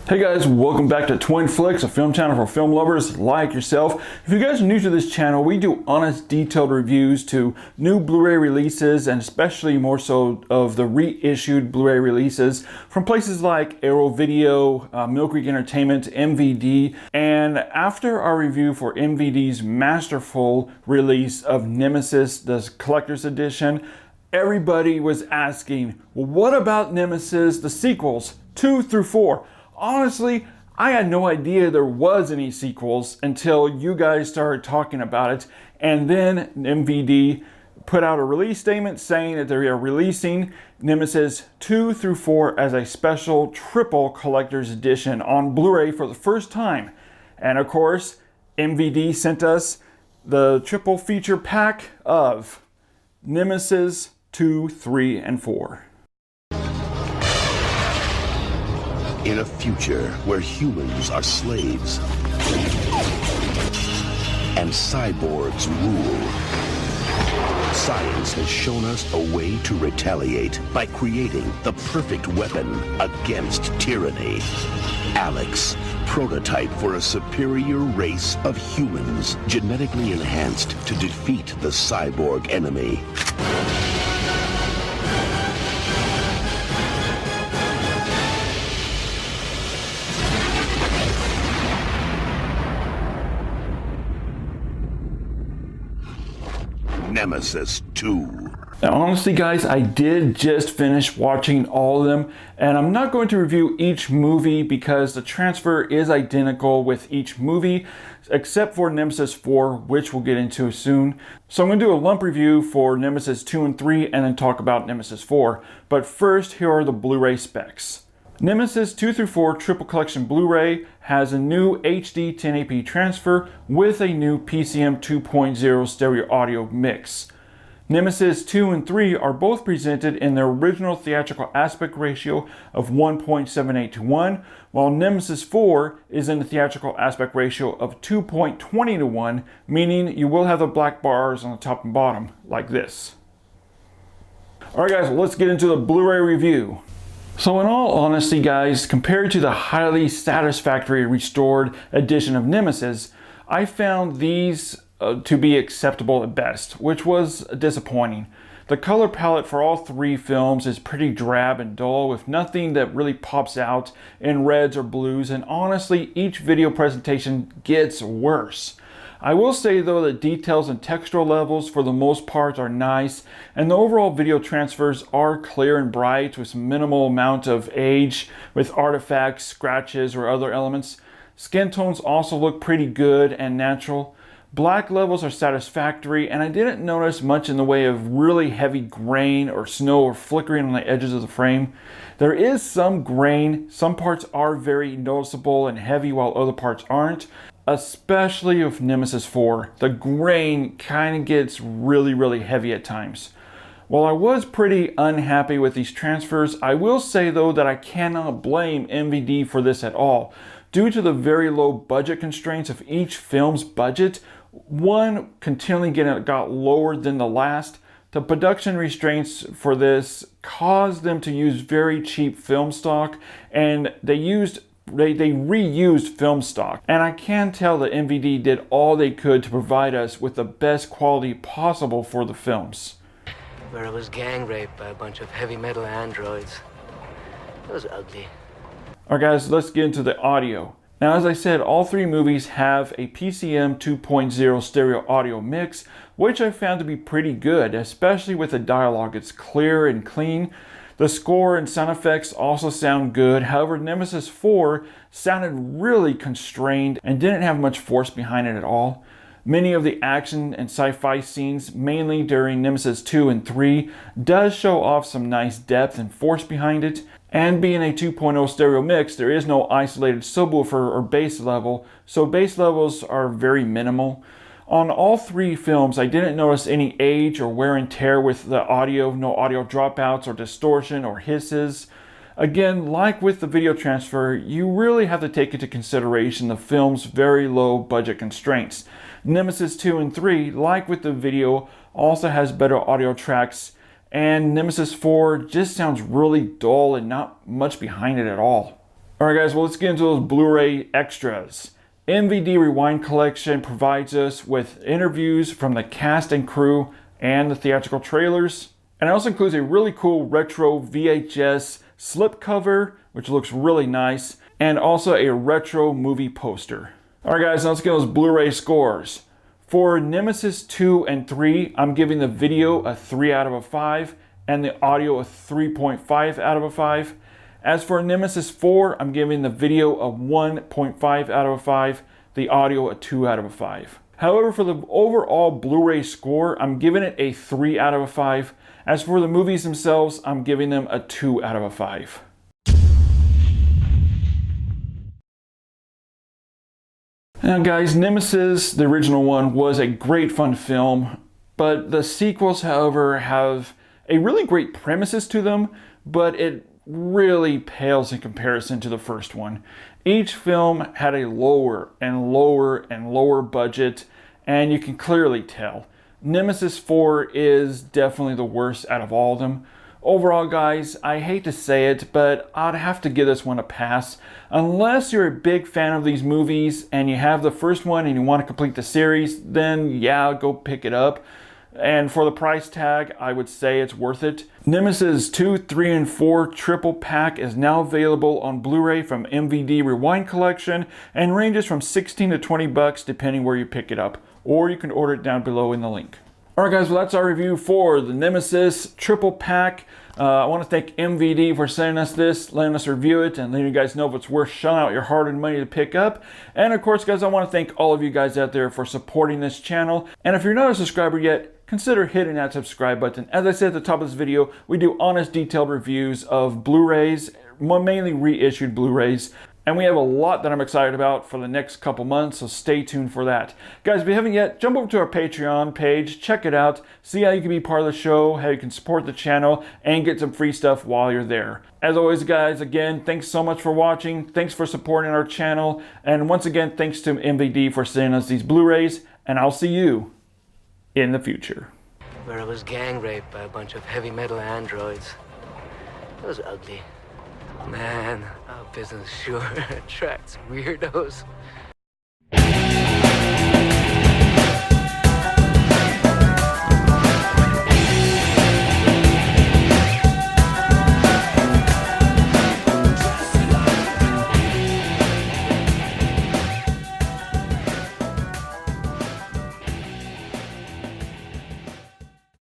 Hey guys, welcome back to Twin Flicks, a film channel for film lovers like yourself. If you guys are new to this channel, we do honest, detailed reviews to new Blu-ray releases, and especially more so of the reissued Blu-ray releases from places like Arrow Video, Mill Creek Entertainment, MVD. And after our review for MVD's masterful release of Nemesis, the Collector's Edition, everybody was asking, well, what about Nemesis, the sequels, 2 through 4? Honestly, I had no idea there was any sequels until you guys started talking about it, and then MVD put out a release statement saying that they are releasing Nemesis 2 through 4 as a special triple collector's edition on Blu-ray for the first time. And of course, MVD sent us the triple feature pack of Nemesis 2, 3, and 4. In a future where humans are slaves and cyborgs rule, science has shown us a way to retaliate by creating the perfect weapon against tyranny. Alex, prototype for a superior race of humans, genetically enhanced to defeat the cyborg enemy. Nemesis 2. Now, honestly guys, I did just finish watching all of them, and I'm not going to review each movie because the transfer is identical with each movie except for Nemesis 4, which we'll get into soon. So I'm going to do a lump review for Nemesis 2 and 3 and then talk about Nemesis 4. But first, here are the Blu-ray specs. Nemesis 2 through 4 Triple Collection Blu-ray has a new HD 1080p transfer with a new PCM 2.0 stereo audio mix. Nemesis 2 and 3 are both presented in their original theatrical aspect ratio of 1.78 to 1, while Nemesis 4 is in the theatrical aspect ratio of 2.20 to 1, meaning you will have the black bars on the top and bottom, like this. Alright guys, let's get into the Blu-ray review. So in all honesty guys, compared to the highly satisfactory restored edition of Nemesis, I found these to be acceptable at best, which was disappointing. The color palette for all three films is pretty drab and dull, with nothing that really pops out in reds or blues, and honestly each video presentation gets worse. I will say though that details and textural levels for the most part are nice, and the overall video transfers are clear and bright with some minimal amount of age with artifacts, scratches, or other elements. Skin tones also look pretty good and natural. Black levels are satisfactory, and I didn't notice much in the way of really heavy grain or snow or flickering on the edges of the frame. There is some grain. Some parts are very noticeable and heavy while other parts aren't. Especially with Nemesis 4, the grain kind of gets really heavy at times. While I was pretty unhappy with these transfers, I will say though that I cannot blame MVD for this at all. Due to the very low budget constraints of each film's budget, one continually got lower than the last. The production restraints for this caused them to use very cheap film stock, and they reused film stock, and I can tell that MVD did all they could to provide us with the best quality possible for the films. Where I was gang raped by a bunch of heavy metal androids. It was ugly. Alright guys, let's get into the audio. Now as I said, all three movies have a PCM 2.0 stereo audio mix, which I found to be pretty good, especially with the dialogue. It's clear and clean. The score and sound effects also sound good. However, Nemesis 4 sounded really constrained and didn't have much force behind it at all. Many of the action and sci-fi scenes, mainly during Nemesis 2 and 3, does show off some nice depth and force behind it. And being a 2.0 stereo mix, there is no isolated subwoofer or bass level, so bass levels are very minimal. On all three films, I didn't notice any age or wear and tear with the audio, no audio dropouts or distortion or hisses. Again, like with the video transfer, you really have to take into consideration the film's very low budget constraints. Nemesis 2 and 3, like with the video, also has better audio tracks, and Nemesis 4 just sounds really dull and not much behind it at all. Alright guys, well let's get into those Blu-ray extras. MVD Rewind Collection provides us with interviews from the cast and crew and the theatrical trailers. And it also includes a really cool retro VHS slipcover, which looks really nice, and also a retro movie poster. Alright guys, now let's get those Blu-ray scores. For Nemesis 2 and 3, I'm giving the video a 3 out of 5 and the audio a 3.5 out of 5. As for Nemesis 4, I'm giving the video a 1.5 out of 5, the audio a 2 out of 5. However, for the overall Blu-ray score, I'm giving it a 3 out of 5. As for the movies themselves, I'm giving them a 2 out of 5. Now guys, Nemesis, the original one, was a great fun film, but the sequels, however, have a really great premises to them, but it really pales in comparison to the first one. Each film had a lower and lower and lower budget, and you can clearly tell. Nemesis 4 is definitely the worst out of all of them. Overall guys, I hate to say it, but I'd have to give this one a pass. Unless you're a big fan of these movies and you have the first one and you want to complete the series, then yeah, go pick it up. And for the price tag, I would say it's worth it. Nemesis 2, 3, and 4 triple pack is now available on Blu-ray from MVD Rewind Collection and ranges from 16 to 20 bucks depending where you pick it up. Or you can order it down below in the link. Alright guys, well that's our review for the Nemesis triple pack. I want to thank MVD for sending us this, letting us review it, and letting you guys know if it's worth shelling out your hard-earned money to pick up. And of course guys, I want to thank all of you guys out there for supporting this channel. And if you're not a subscriber yet, consider hitting that subscribe button. As I said at the top of this video, we do honest, detailed reviews of Blu-rays, mainly reissued Blu-rays. And we have a lot that I'm excited about for the next couple months, so stay tuned for that. Guys, if you haven't yet, jump over to our Patreon page, check it out, see how you can be part of the show, how you can support the channel, and get some free stuff while you're there. As always, guys, again, thanks so much for watching, thanks for supporting our channel, and once again, thanks to MVD for sending us these Blu-rays, and I'll see you in the future. Where I was gang raped by a bunch of heavy metal androids. It was ugly. Man, our business sure attracts weirdos.